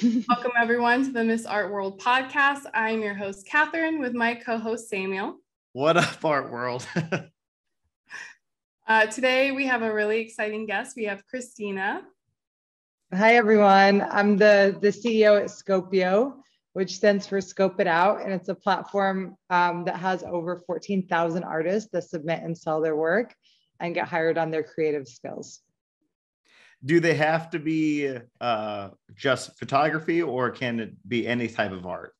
Welcome everyone to the Miss Art World podcast. I'm your host, Catherine, with my co-host, Samuel. What up, Art World? Today we have a really exciting guest. We have Christina. Hi, everyone. I'm the CEO at Scopio, which stands for Scope It Out. And it's a platform that has over 14,000 artists that submit and sell their work and get hired on their creative skills. Do they have to be just photography, or can it be any type of art?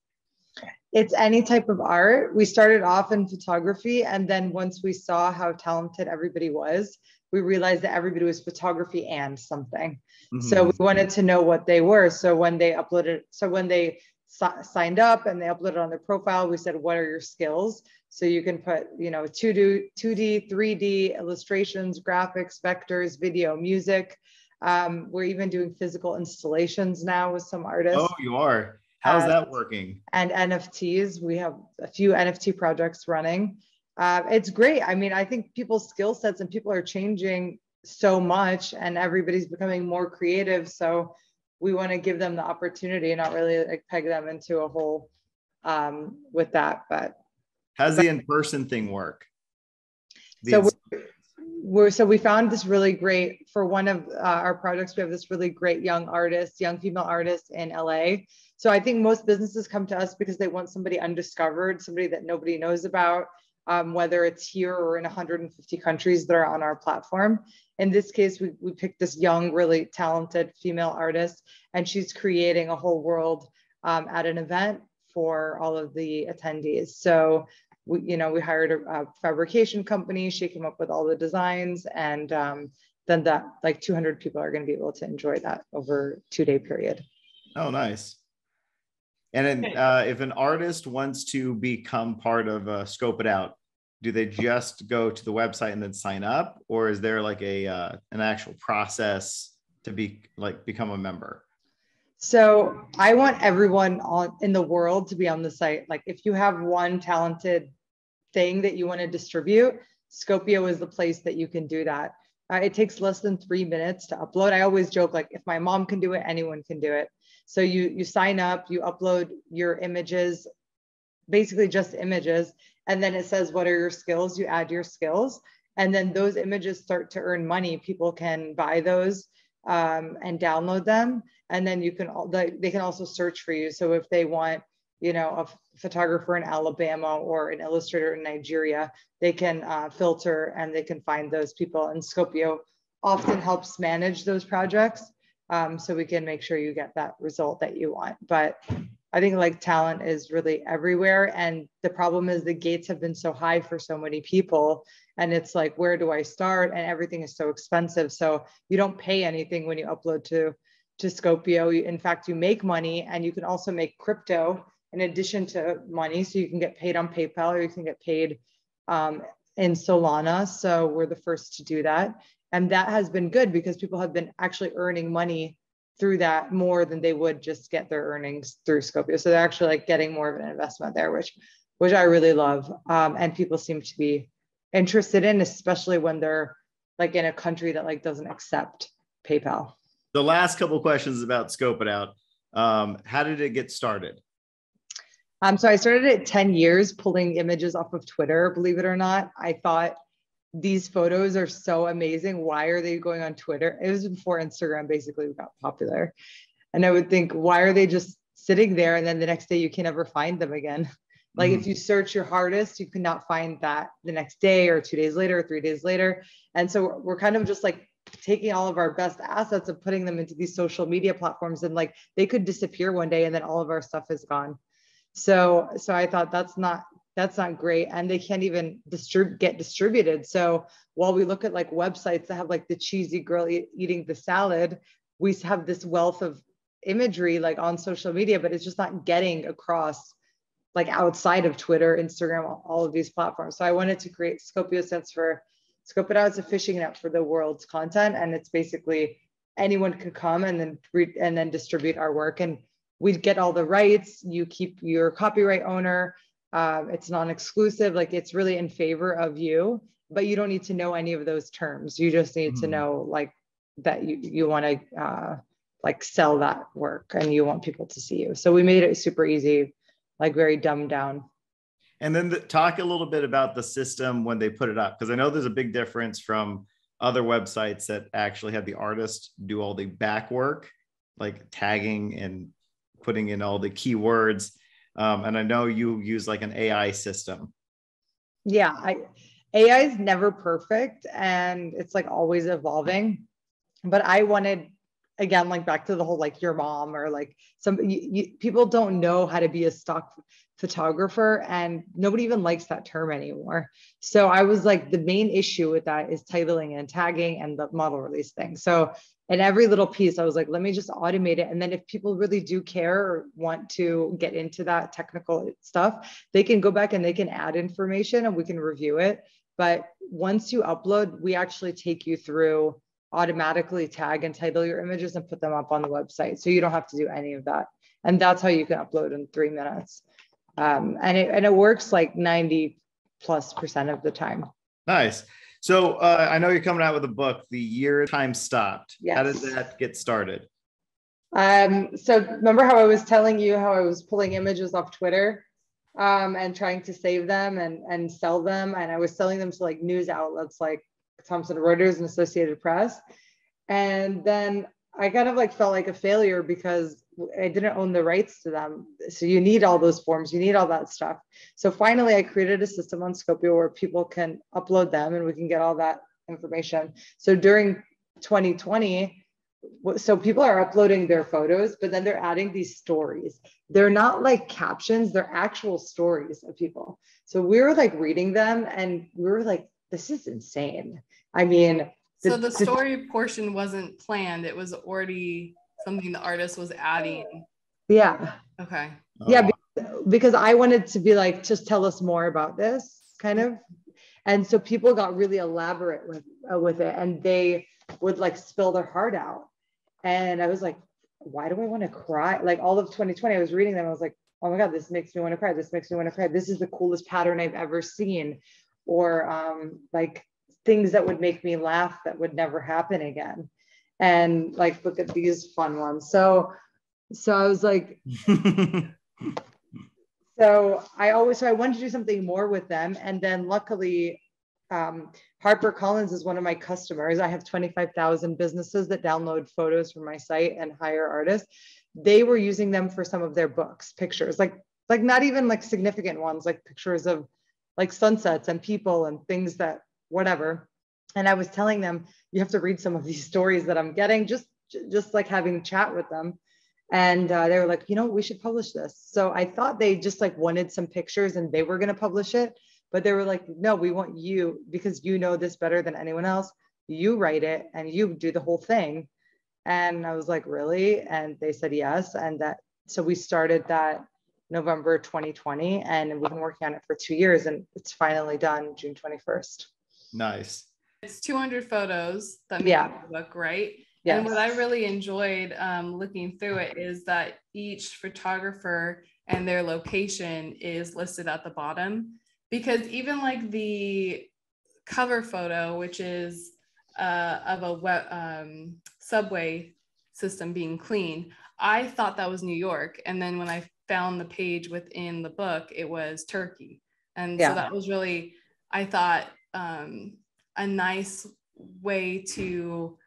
It's any type of art. We started off in photography, and then once we saw how talented everybody was, we realized that everybody was photography and something. Mm-hmm. So we wanted to know what they were. So when they signed up and they uploaded on their profile, we said, what are your skills? So you can put, 2D, 3D, illustrations, graphics, vectors, video, music. We're even doing physical installations now with some artists. Oh, you are? How's that working? And NFTs. We have a few NFT projects running. It's great. I mean, I think people's skill sets and people are changing so much and everybody's becoming more creative. So we want to give them the opportunity and not really like peg them into a hole with that. But how's the in-person thing work? So we found this really great, for one of our projects, we have this really great young female artist in LA. So I think most businesses come to us because they want somebody undiscovered, somebody that nobody knows about, whether it's here or in 150 countries that are on our platform. In this case, we picked this young, really talented female artist, and she's creating a whole world at an event for all of the attendees. So we hired a fabrication company. She came up with all the designs, and then that like 200 people are going to be able to enjoy that over a 2-day period. Oh, nice. And then, if an artist wants to become part of Scope It Out, do they just go to the website and then sign up, or is there like an actual process to become a member? So I want everyone in the world to be on the site. Like if you have one talented thing that you want to distribute, Scopio is the place that you can do that. It takes less than 3 minutes to upload. I always joke, like if my mom can do it, anyone can do it. So you sign up, you upload your images, basically just images, and then it says, what are your skills? You add your skills, and then those images start to earn money. People can buy those and download them, and then they can also search for you. So if they want, a photographer in Alabama or an illustrator in Nigeria, they can filter and they can find those people. And Scopio often helps manage those projects. So we can make sure you get that result that you want. But I think like talent is really everywhere. And the problem is the gates have been so high for so many people. And it's like, where do I start? And everything is so expensive. So you don't pay anything when you upload to Scopio. In fact, you make money, and you can also make crypto in addition to money. So you can get paid on PayPal, or you can get paid in Solana. So we're the first to do that. And that has been good because people have been actually earning money through that more than they would just get their earnings through Scopio. So they're actually like getting more of an investment there, which I really love. And people seem to be interested in, especially when they're like in a country that like doesn't accept PayPal. The last couple of questions about Scope It Out. How did it get started? So I started at 10 years pulling images off of Twitter, believe it or not. I thought, these photos are so amazing. Why are they going on Twitter? It was before Instagram basically got popular. And I would think, why are they just sitting there? And then the next day you can never find them again. Like if you search your hardest, you cannot find that the next day or 2 days later or 3 days later. And so we're kind of just like taking all of our best assets and putting them into these social media platforms, and like they could disappear one day and then all of our stuff is gone. So I thought that's not great, and they can't even get distributed. So while we look at like websites that have like the cheesy girl eating the salad, we have this wealth of imagery like on social media, but it's just not getting across like outside of Twitter, Instagram, all of these platforms. So I wanted to create Scopio. Stands for Scope It Out. It's a fishing net for the world's content, and it's basically anyone can come and then read and then distribute our work, and we'd get all the rights. You keep your copyright owner. It's non-exclusive. Like it's really in favor of you, but you don't need to know any of those terms. You just need to know like that you want to like sell that work and you want people to see you. So we made it super easy, like very dumbed down. And then talk a little bit about the system when they put it up, because I know there's a big difference from other websites that actually have the artist do all the back work, like tagging and putting in all the keywords. And I know you use like an AI system. Yeah, AI is never perfect and it's like always evolving. But I wanted, again, like back to the whole like your mom or like people don't know how to be a stock photographer and nobody even likes that term anymore. So I was like, the main issue with that is titling and tagging and the model release thing. So in every little piece, I was like, let me just automate it. And then if people really do care or want to get into that technical stuff, they can go back and they can add information and we can review it. But once you upload, we actually take you through, automatically tag and title your images and put them up on the website. So you don't have to do any of that. And that's how you can upload in 3 minutes. And it works like 90+% of the time. Nice. So I know you're coming out with a book, The Year Time Stopped. Yes. How did that get started? So remember how I was telling you how I was pulling images off Twitter and trying to save them and sell them. And I was selling them to like news outlets like Thomson Reuters and Associated Press. And then I kind of like felt like a failure because I didn't own the rights to them. So you need all those forms, you need all that stuff. So finally I created a system on Scopio where people can upload them and we can get all that information. So during 2020, so people are uploading their photos, but then they're adding these stories. They're not like captions, they're actual stories of people. So we were like reading them and we were like, this is insane. I mean, so the story portion wasn't planned. It was already something the artist was adding. Yeah. Okay. Yeah, because I wanted to be like, just tell us more about this kind of. And so people got really elaborate with it and they would like spill their heart out. And I was like, why do I want to cry? Like all of 2020, I was reading them. I was like, oh my God, this makes me want to cry. This makes me want to cry. This is the coolest pattern I've ever seen. Or like things that would make me laugh that would never happen again. And like, look at these fun ones. So I was like, so I wanted to do something more with them. And then luckily, HarperCollins is one of my customers. I have 25,000 businesses that download photos from my site and hire artists. They were using them for some of their books, pictures, like not even like significant ones, like pictures of like sunsets and people and things that whatever. And I was telling them, you have to read some of these stories that I'm getting, just like having a chat with them. And they were like, we should publish this. So I thought they just like wanted some pictures and they were going to publish it. But they were like, no, we want you, because you know this better than anyone else. You write it and you do the whole thing. And I was like, really? And they said yes. And so we started that November 2020, and we've been working on it for 2 years, and it's finally done June 21st. Nice. It's 200 photos that make the book, right? Yes. And what I really enjoyed looking through it is that each photographer and their location is listed at the bottom, because even like the cover photo, which is of a subway system being cleaned, I thought that was New York. And then when I found the page within the book, it was Turkey. And so that was really, I thought, a nice way to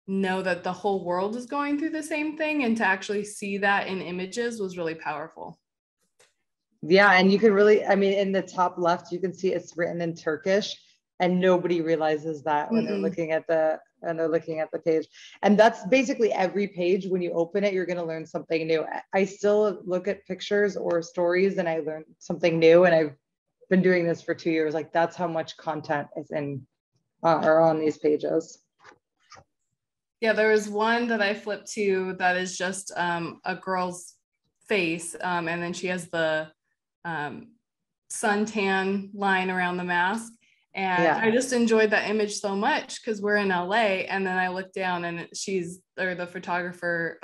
know that the whole world is going through the same thing, and to actually see that in images was really powerful. Yeah, and you can really, I mean, in the top left, you can see it's written in Turkish, and nobody realizes that when they're looking at the page. And that's basically every page. When you open it, you're going to learn something new. I still look at pictures or stories and I learn something new. And I've been doing this for 2 years. Like, that's how much content is in or on these pages. Yeah, there was one that I flipped to that is just a girl's face, and then she has the suntan line around the mask. And I just enjoyed that image so much because we're in LA. And then I looked down and the photographer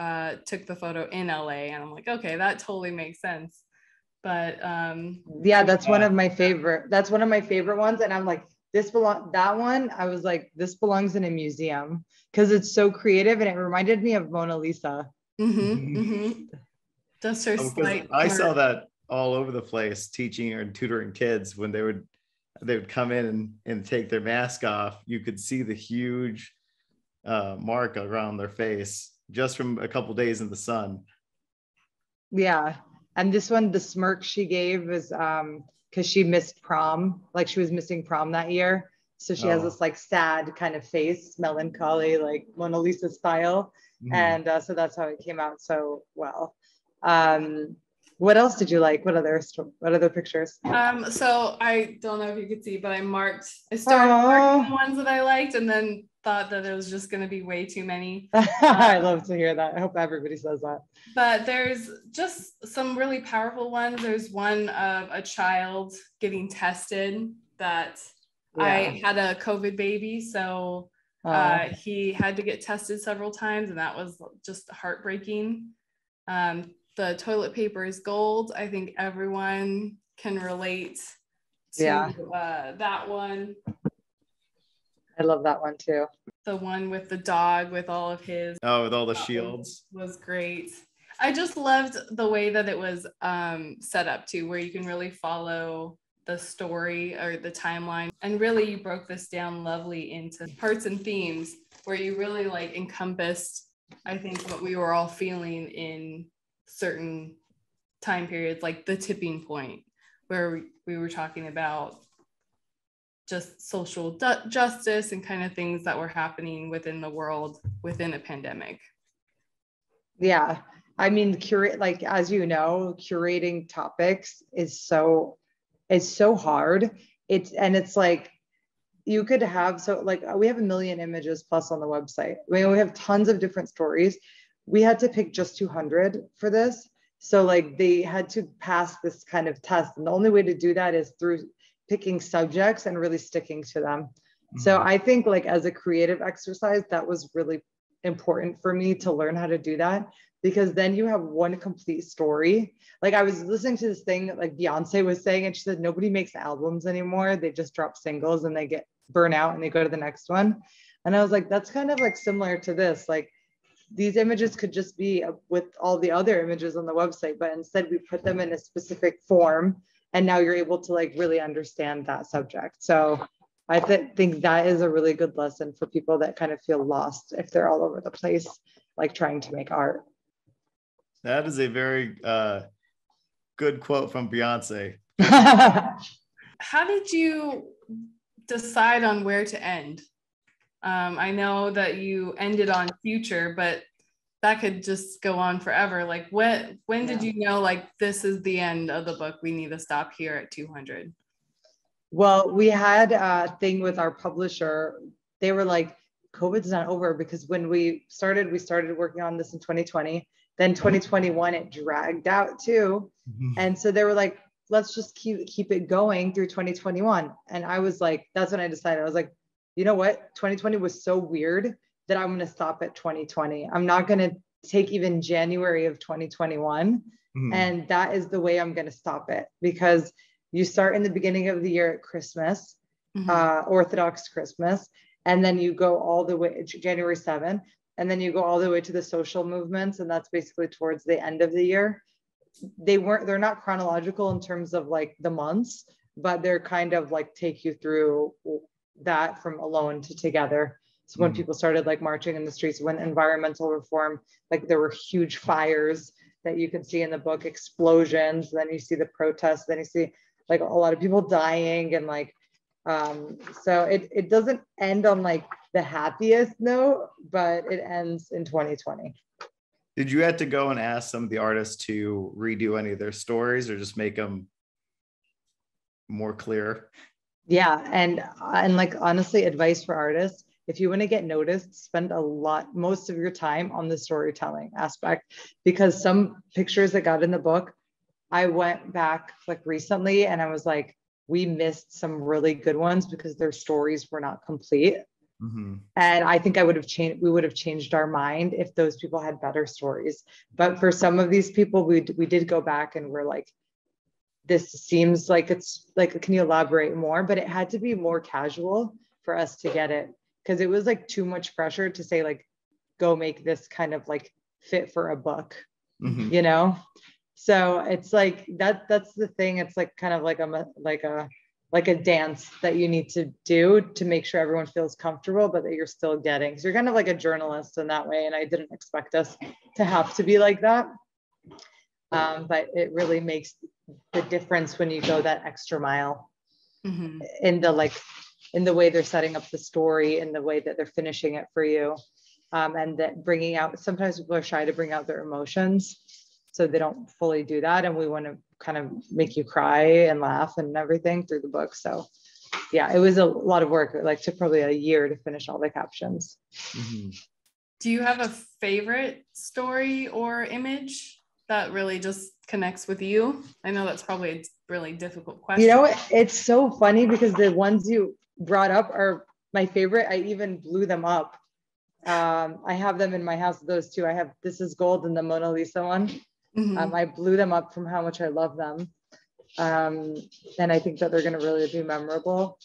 took the photo in LA. And I'm like, okay, that totally makes sense. But yeah, that's one of my favorite ones. And I'm like, that one, I was like, this belongs in a museum because it's so creative and it reminded me of Mona Lisa. Just her slight. I saw that all over the place teaching or tutoring kids when they would come in and take their mask off. You could see the huge mark around their face just from a couple days in the sun. Yeah. And this one, the smirk she gave was because she missed prom, like she was missing prom that year. So she has this like sad kind of face, melancholy, like Mona Lisa style. And so that's how it came out so well. What else did you like? What other pictures? So I don't know if you could see, but I started marking the ones that I liked and then thought that it was just going to be way too many. I love to hear that. I hope everybody says that. But there's just some really powerful ones. There's one of a child getting tested that I had a COVID baby. So he had to get tested several times and that was just heartbreaking. The toilet paper is gold. I think everyone can relate to that one. I love that one too. The one with the dog with all of his with all the shields was great. I just loved the way that it was set up too, where you can really follow the story or the timeline, and really you broke this down lovely into parts and themes where you really like encompassed, I think, what we were all feeling in certain time periods, like the tipping point where we were talking about just social justice and kind of things that were happening within the world within a pandemic. Yeah. I mean, like, as you know, curating topics is so hard. It's like, you could have, so like we have 1 million images plus on the website. I mean, we have tons of different stories. We had to pick just 200 for this. So like they had to pass this kind of test. And the only way to do that is through picking subjects and really sticking to them. So I think like as a creative exercise, that was really important for me to learn how to do that, because then you have one complete story. Like I was listening to this thing that like Beyonce was saying, and she said, nobody makes albums anymore. They just drop singles and they get burnt out and they go to the next one. And I was like, that's kind of like similar to this. Like these images could just be with all the other images on the website, but instead we put them in a specific form. And now you're able to like really understand that subject. So I think that is a really good lesson for people that kind of feel lost if they're all over the place, like trying to make art. That is a very good quote from Beyonce. How did you decide on where to end? I know that you ended on future, but that could just go on forever. Like when did you know, like, this is the end of the book, we need to stop here at 200? Well, we had a thing with our publisher. They were like, COVID's not over, because when we started working on this in 2020, then 2021, it dragged out too. And so they were like, let's just keep it going through 2021. And I was like, that's when I decided. I was like, you know what? 2020 was so weird that I'm going to stop at 2020. I'm not going to take even January of 2021. And that is the way I'm going to stop it, because you start in the beginning of the year at Christmas, Orthodox Christmas, and then you go all the way January 7th, and then you go all the way to the social movements. And that's basically towards the end of the year. They're not chronological in terms of like the months, but they're kind of like take you through that from alone to together. So when people started like marching in the streets, when environmental reform, like there were huge fires that you can see in the book, explosions, then you see the protests, then you see like a lot of people dying, and like, so it doesn't end on like the happiest note, but it ends in 2020. Did you have to go and ask some of the artists to redo any of their stories, or just make them more clear? Yeah, and like, honestly, advice for artists: if you want to get noticed, spend most of your time on the storytelling aspect, because some pictures that got in the book, I went back like recently and I was like, we missed some really good ones because their stories were not complete. And I think we would have changed our mind if those people had better stories. But for some of these people, we did go back and we're like, this seems like it's like, can you elaborate more? But it had to be more casual for us to get it, because it was like too much pressure to say like, go make this kind of like fit for a book, you know? So it's like, that's the thing. It's like kind of like a dance that you need to do to make sure everyone feels comfortable, but that you're still getting. So you're kind of like a journalist in that way. And I didn't expect us to have to be like that. But it really makes the difference when you go that extra mile in the way they're setting up the story, in the way that they're finishing it for you. And that bringing out, sometimes people are shy to bring out their emotions, so they don't fully do that. And we want to kind of make you cry and laugh and everything through the book. So yeah, it was a lot of work. It like took probably a year to finish all the captions. Do you have a favorite story or image that really just connects with you? I know that's probably a really difficult question. You know, it's so funny because the ones you brought up are my favorite. I even blew them up. I have them in my house, those two. I have This Is Gold and the Mona Lisa one. I blew them up from how much I love them. And I think that they're going to really be memorable.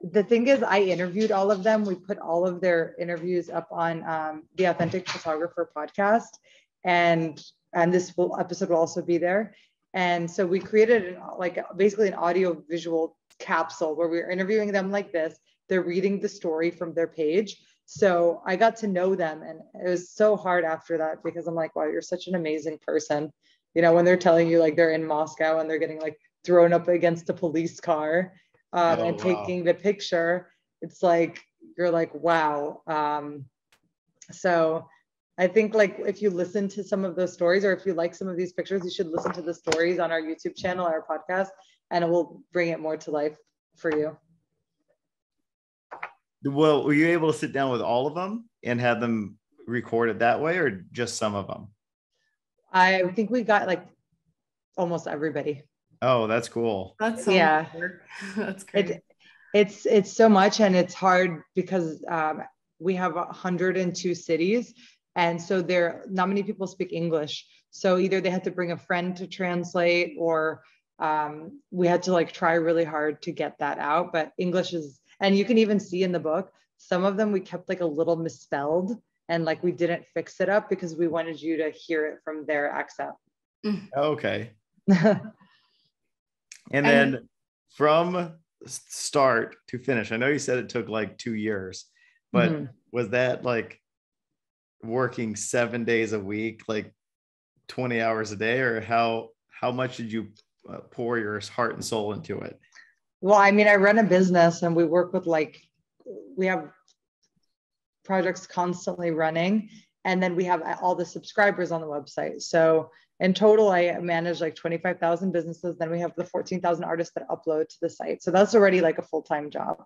The thing is, I interviewed all of them. We put all of their interviews up on the Authentic Photographer podcast. And this episode will also be there. And so we created basically an audio visual capsule where we're interviewing them like this. They're reading the story from their page. So I got to know them, and it was so hard after that, because I'm like, wow, you're such an amazing person. You know, when they're telling you like they're in Moscow and they're getting like thrown up against a police car and taking the picture, it's like, you're like, wow. So I think like if you listen to some of those stories, or if you like some of these pictures, you should listen to the stories on our YouTube channel, our podcast, and it will bring it more to life for you. Well, were you able to sit down with all of them and have them recorded that way, or just some of them? I think we got like almost everybody. Oh, that's cool. That's so much work. That's great. It's so much, and it's hard because we have 102 cities, and so not many people speak English. So either they had to bring a friend to translate, or we had to like try really hard to get that out. But English is, and you can even see in the book, some of them we kept like a little misspelled, and like we didn't fix it up because we wanted you to hear it from their accent. Okay. And then from start to finish, I know you said it took like 2 years, but was that like working 7 days a week, like 20 hours a day, or how much did you pour your heart and soul into it? Well, I mean, I run a business, and we work with we have projects constantly running, and then we have all the subscribers on the website. So in total, I manage like 25,000 businesses. Then we have the 14,000 artists that upload to the site. So that's already like a full-time job.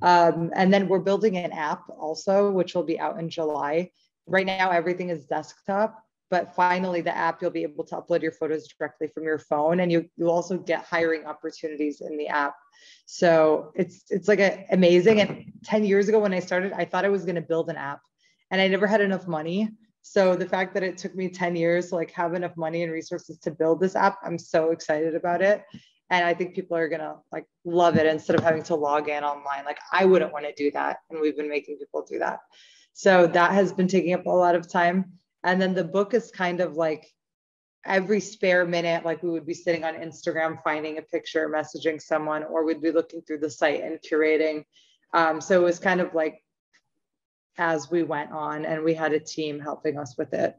And then we're building an app also, which will be out in July. Right now, everything is desktop, but finally the app, you'll be able to upload your photos directly from your phone, and you'll also get hiring opportunities in the app. So it's like amazing. And 10 years ago when I started, I thought I was going to build an app, and I never had enough money. So the fact that it took me 10 years to like have enough money and resources to build this app, I'm so excited about it. And I think people are going to like love it instead of having to log in online. Like I wouldn't want to do that. And we've been making people do that. So that has been taking up a lot of time. And then the book is kind of like every spare minute, like we would be sitting on Instagram, finding a picture, messaging someone, or we'd be looking through the site and curating. So it was kind of like as we went on, and we had a team helping us with it,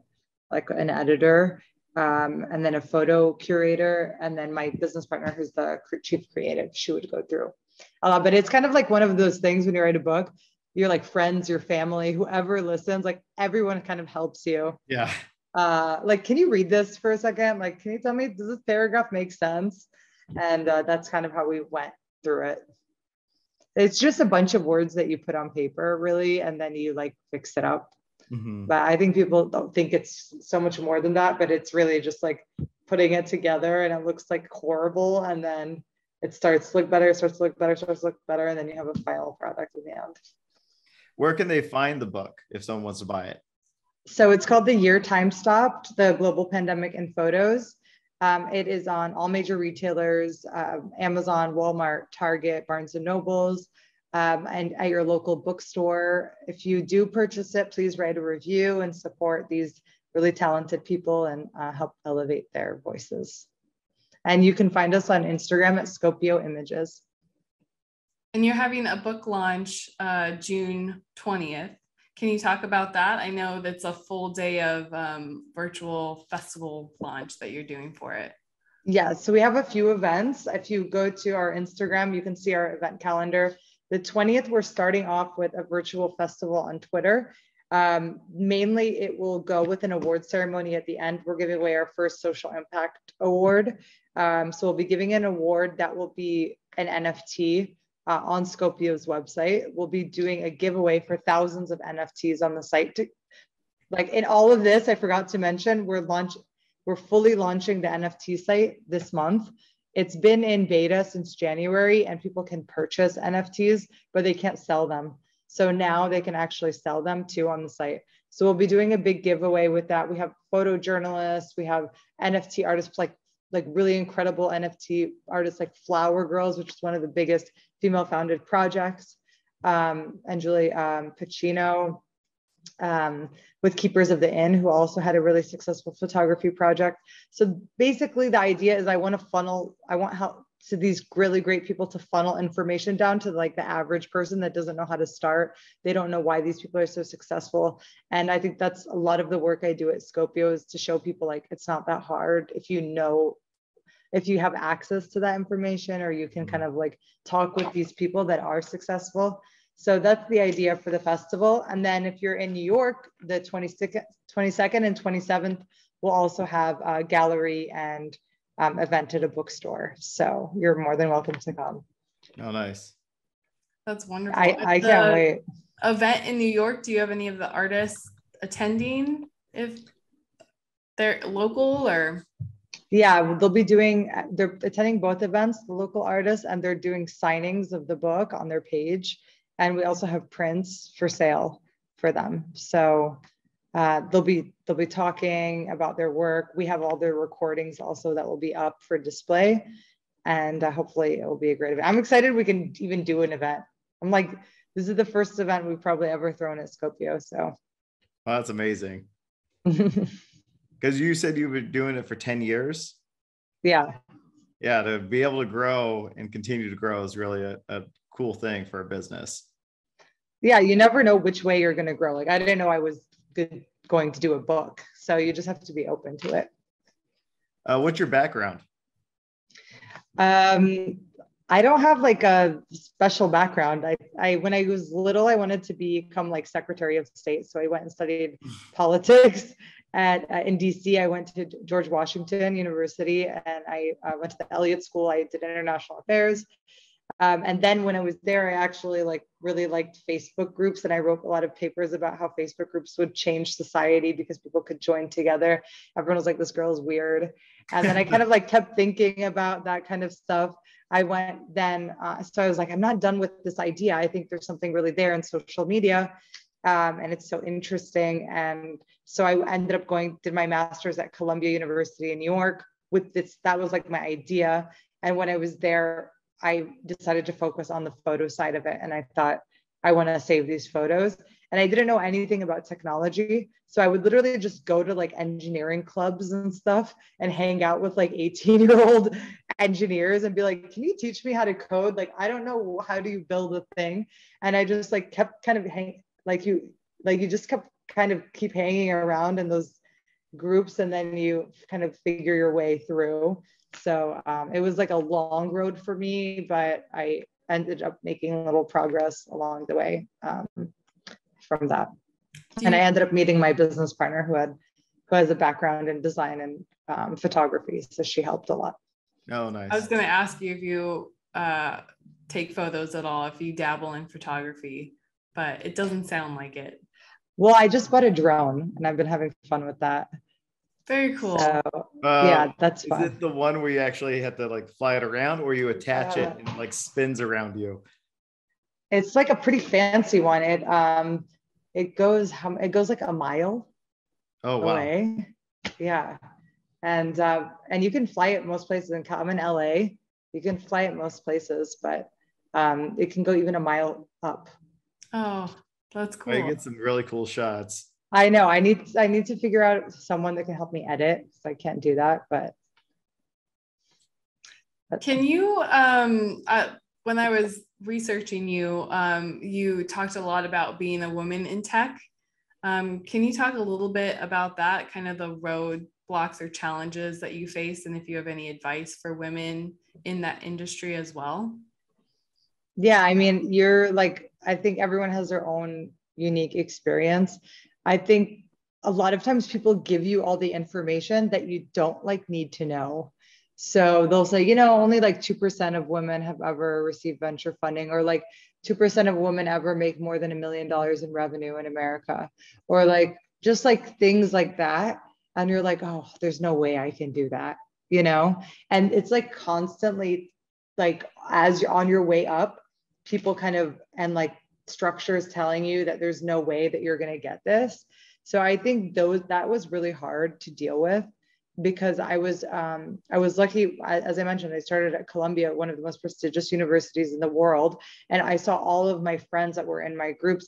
like an editor, and then a photo curator, and then my business partner, who's the chief creative, she would go through a lot. But it's kind of like one of those things when you write a book, your like friends, your family, whoever listens, like everyone kind of helps you. Yeah. Like, can you read this for a second? Like, can you tell me, does this paragraph make sense? And that's kind of how we went through it. It's just a bunch of words that you put on paper, really, and then you like fix it up. But I think people don't think it's so much more than that, but it's really just like putting it together, and it looks like horrible, and then it starts to look better, starts to look better, starts to look better, and then you have a final product in the end. Where can they find the book if someone wants to buy it? So it's called The Year Time Stopped, the Global Pandemic in Photos. It is on all major retailers, Amazon, Walmart, Target, Barnes and Nobles, and at your local bookstore. If you do purchase it, please write a review and support these really talented people and help elevate their voices. And you can find us on Instagram at Scopio Images. And you're having a book launch June 20th. Can you talk about that? I know that's a full day of virtual festival launch that you're doing for it. Yeah, so we have a few events. If you go to our Instagram, you can see our event calendar. The 20th, we're starting off with a virtual festival on Twitter. Mainly, it will go with an award ceremony at the end. We're giving away our first social impact award. So we'll be giving an award that will be an NFT on Scopio's website. We'll be doing a giveaway for thousands of NFTs on the site. Like in all of this, I forgot to mention, we're fully launching the NFT site this month. It's been in beta since January and people can purchase NFTs, but they can't sell them. So now they can actually sell them too on the site. So we'll be doing a big giveaway with that. We have photojournalists, we have NFT artists, like really incredible NFT artists like Flower Girls, which is one of the biggest female founded projects, and Julie Pacino with Keepers of the Inn, who also had a really successful photography project. So basically the idea is I want help to these really great people to funnel information down to like the average person that doesn't know how to start. They don't know why these people are so successful. And I think that's a lot of the work I do at Scopio, is to show people like it's not that hard if you have access to that information, or you can kind of like talk with these people that are successful. So that's the idea for the festival. And then if you're in New York, the 22nd and 27th, we'll also have a gallery and event at a bookstore. So you're more than welcome to come. Oh, nice. That's wonderful. I can't wait. Event in New York, do you have any of the artists attending, if they're local or? Yeah, they're attending both events, the local artists, and they're doing signings of the book on their page. And we also have prints for sale for them. So they'll be talking about their work. We have all their recordings also that will be up for display. And hopefully it will be a great event. I'm excited we can even do an event. I'm like, this is the first event we've probably ever thrown at Scopio. So. Well, that's amazing. Because you said you've been doing it for 10 years. Yeah. Yeah, to be able to grow and continue to grow is really a cool thing for a business. Yeah, you never know which way you're going to grow. Like I didn't know I was going to do a book. So you just have to be open to it. What's your background? I don't have like a special background. I when I was little, I wanted to become like Secretary of State. So I went and studied politics. In DC, I went to George Washington University, and I went to the Elliott School. I did international affairs. And then when I was there, I actually really liked Facebook groups, and I wrote a lot of papers about how Facebook groups would change society because people could join together. Everyone was like, this girl is weird. And then I kind of kept thinking about that kind of stuff. I went then, so I was like, I'm not done with this idea. I think there's something really there in social media. And it's so interesting. And so I ended up did my master's at Columbia University in New York with this. That was like my idea. And when I was there, I decided to focus on the photo side of it. And I thought, I want to save these photos. And I didn't know anything about technology. So I would literally just go to engineering clubs and stuff and hang out with 18-year-old engineers and be like, can you teach me how to code? I don't know, how do you build a thing? And I just kept kind of you just kept kind of keep hanging around in those groups, and then you kind of figure your way through. So it was a long road for me, but I ended up making a little progress along the way from that. And I ended up meeting my business partner who has a background in design and photography. So she helped a lot. Oh, nice. I was going to ask you if you take photos at all, if you dabble in photography, but it doesn't sound like it. Well, I just bought a drone and I've been having fun with that. Very cool. So, yeah, that's fun. Is it the one where you actually have to fly it around, or you attach it and it spins around you? It's a pretty fancy one. It goes like a mile away. Yeah. And you can fly it most places. I'm in LA. You can fly it most places, but it can go even a mile up. Oh, that's cool. I get some really cool shots. I know. I need to figure out someone that can help me edit. So I can't do that, but. Can you, when I was researching you, you talked a lot about being a woman in tech. Can you talk a little bit about that, kind of the roadblocks or challenges that you face, and if you have any advice for women in that industry as well? Yeah, I mean, I think everyone has their own unique experience. I think a lot of times people give you all the information that you don't need to know. So they'll say, only 2% of women have ever received venture funding, or 2% of women ever make more than $1 million in revenue in America, or just things like that. And you're like, oh, there's no way I can do that, And it's constantly as you're on your way up, people kind of, and structures telling you that there's no way that you're going to get this. So I think that was really hard to deal with, because I was lucky. As I mentioned, I started at Columbia, one of the most prestigious universities in the world. And I saw all of my friends that were in my groups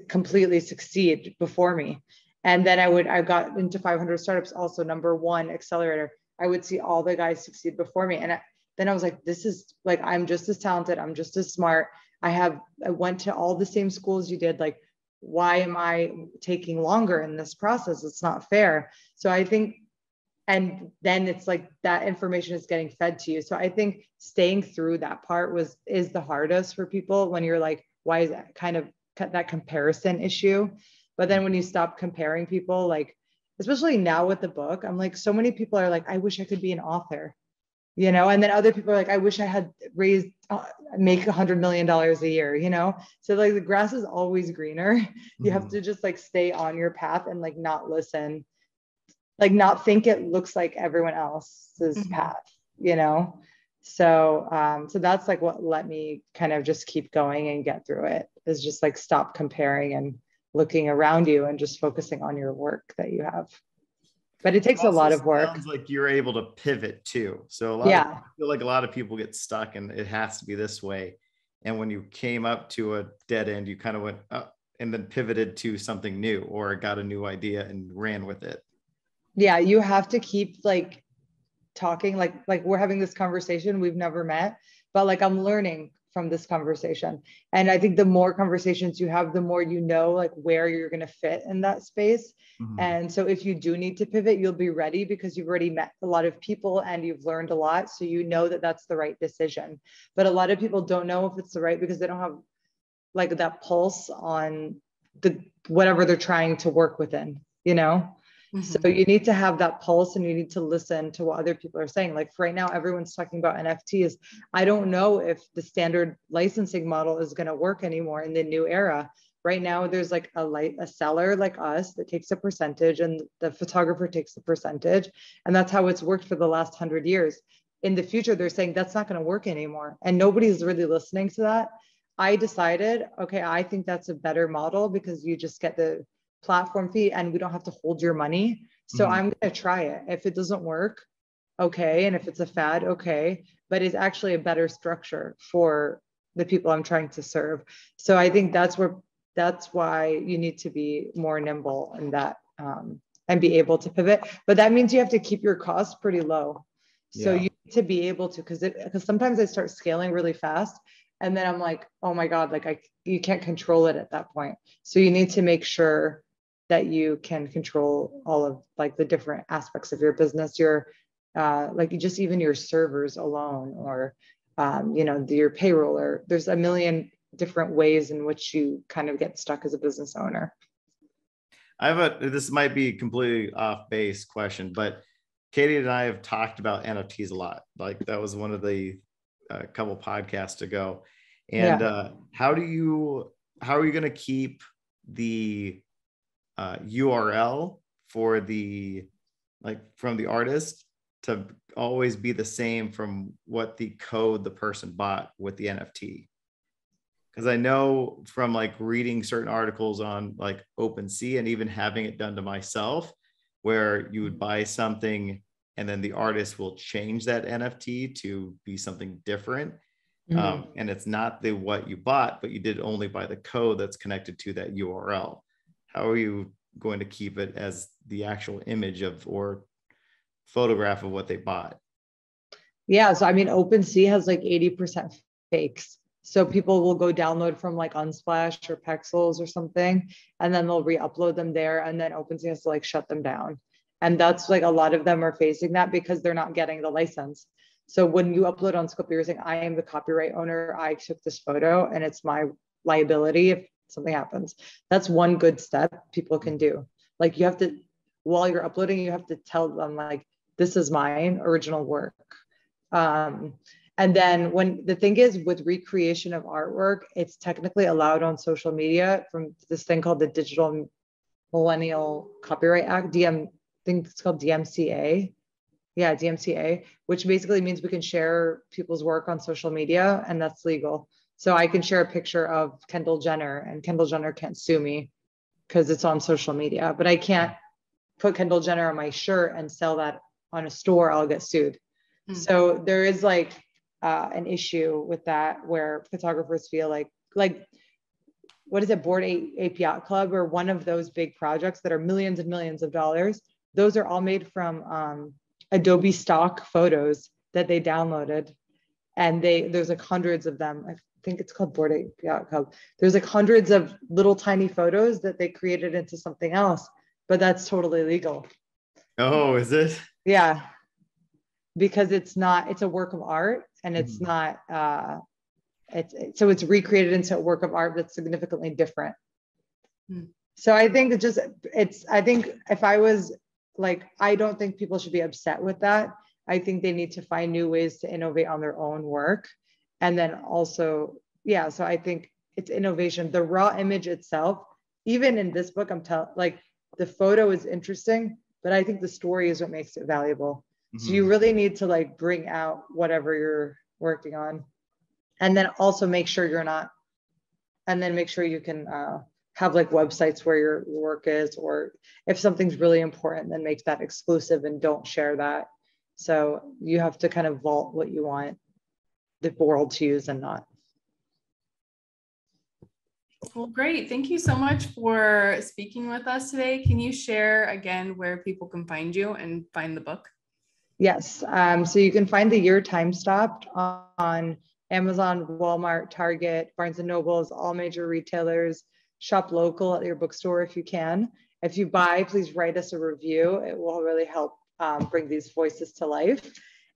completely succeed before me. And then I got into 500 startups, also #1 accelerator. I would see all the guys succeed before me. And then I was like, this is I'm just as talented. I'm just as smart. I went to all the same schools you did. Why am I taking longer in this process? It's not fair. So I think, and then it's that information is getting fed to you. So I think staying through that part is the hardest for people, when you're why is that kind of that comparison issue? But then when you stop comparing people, especially now with the book, I'm so many people are I wish I could be an author, and then other people are I wish I had make $100 million a year, So the grass is always greener. You have to just stay on your path and not listen, not think it looks like everyone else's path, So that's what let me kind of just keep going and get through it, is just stop comparing and looking around you and just focusing on your work that you have. But it takes a lot of work. Sounds like you're able to pivot too. So I feel like a lot of people get stuck and it has to be this way. And when you came up to a dead end, you kind of went up and then pivoted to something new, or got a new idea and ran with it. Yeah, you have to keep talking, like we're having this conversation, we've never met, but I'm learning from this conversation. And I think the more conversations you have, the more where you're going to fit in that space. And so if you do need to pivot, you'll be ready, because you've already met a lot of people and you've learned a lot. So that that's the right decision. But a lot of people don't know if it's the right, because they don't have that pulse on whatever they're trying to work within, So you need to have that pulse, and you need to listen to what other people are saying. For right now, everyone's talking about NFTs. I don't know if the standard licensing model is going to work anymore in the new era. Right now, there's a seller like us that takes a percentage, and the photographer takes a percentage. And that's how it's worked for the last 100 years. In the future, they're saying that's not going to work anymore. And nobody's really listening to that. I decided, okay, I think that's a better model, because you just get the platform fee and we don't have to hold your money. So I'm going to try it. If it doesn't work, okay. And if it's a fad, okay. But it's actually a better structure for the people I'm trying to serve. So I think that's why you need to be more nimble in that, and be able to pivot. But that means you have to keep your costs pretty low. So you need to be able to, because sometimes I start scaling really fast, and then I'm like, oh my God, you can't control it at that point. So you need to make sure that you can control all of the different aspects of your business, your just even your servers alone, or your payroll, or there's a million different ways in which you kind of get stuck as a business owner. This might be a completely off base question, but Katie and I have talked about NFTs a lot. That was one of the couple podcasts ago. And how are you going to keep the URL for from the artist to always be the same from what the code the person bought with the NFT? Because I know from reading certain articles on OpenSea, and even having it done to myself, where you would buy something and then the artist will change that NFT to be something different. And it's not what you bought, but you did only buy the code that's connected to that URL. How are you going to keep it as the actual image of or photograph of what they bought? Yeah, so I mean, OpenSea has like 80% fakes. So people will go download from like Unsplash or Pexels or something, and then they'll re-upload them there, and then OpenSea has to like shut them down. And that's like a lot of them are facing that because they're not getting the license. So when you upload on Scopio, you're saying, I am the copyright owner, I took this photo and it's my liability if something happens. That's one good step people can do. Like you have to, while you're uploading, you have to tell them like, this is mine, original work. And then when the thing is with recreation of artwork, it's technically allowed on social media from this thing called the Digital Millennial Copyright Act, I think it's called DMCA. Yeah, DMCA, which basically means we can share people's work on social media, and that's legal. So I can share a picture of Kendall Jenner, and Kendall Jenner can't sue me because it's on social media, but I can't put Kendall Jenner on my shirt and sell that on a store. I'll get sued. So there is like an issue with that where photographers feel like what is it, Board Ape Yacht Club or one of those big projects that are millions and millions of dollars. Those are all made from Adobe stock photos that they downloaded, and there's like hundreds of them. I think it's called Board Ape Yacht Club. There's like hundreds of little tiny photos that they created into something else, but that's totally legal. Oh, is it? Yeah, because it's a work of art, and it's not so it's recreated into a work of art that's significantly different. So I think I think if I was like, I don't think people should be upset with that. I think they need to find new ways to innovate on their own work. And then also, yeah, so I think it's innovation. The raw image itself, even in this book, like the photo is interesting, but I think the story is what makes it valuable. So you really need to like bring out whatever you're working on, and then also make sure make sure you can have like websites where your work is, or if something's really important, then make that exclusive and don't share that. So you have to kind of vault what you want the world to use and not. Well, great. Thank you so much for speaking with us today. Can you share again where people can find you and find the book? Yes. So you can find The Year Time Stopped on Amazon, Walmart, Target, Barnes & Nobles, all major retailers. Shop local at your bookstore if you can. If you buy, please write us a review. It will really help bring these voices to life.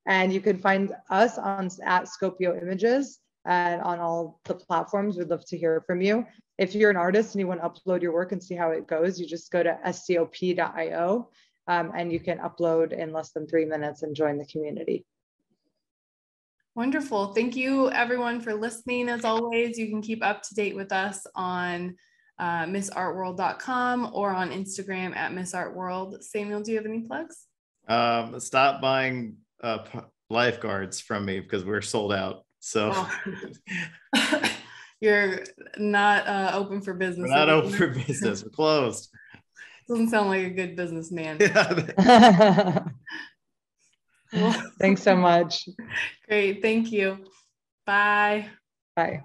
And you can find us at Scopio Images and on all the platforms. We'd love to hear from you. If you're an artist and you want to upload your work and see how it goes, you just go to scop.io and you can upload in less than 3 minutes and join the community. Wonderful. Thank you everyone for listening. As always, you can keep up to date with us on missartworld.com or on Instagram at missartworld. Samuel, do you have any plugs? Stop buying lifeguards from me because we're sold out. So you're not open for business. We're not open for business. We're closed. Doesn't sound like a good businessman. Well, thanks so much. Great. Thank you. Bye. Bye.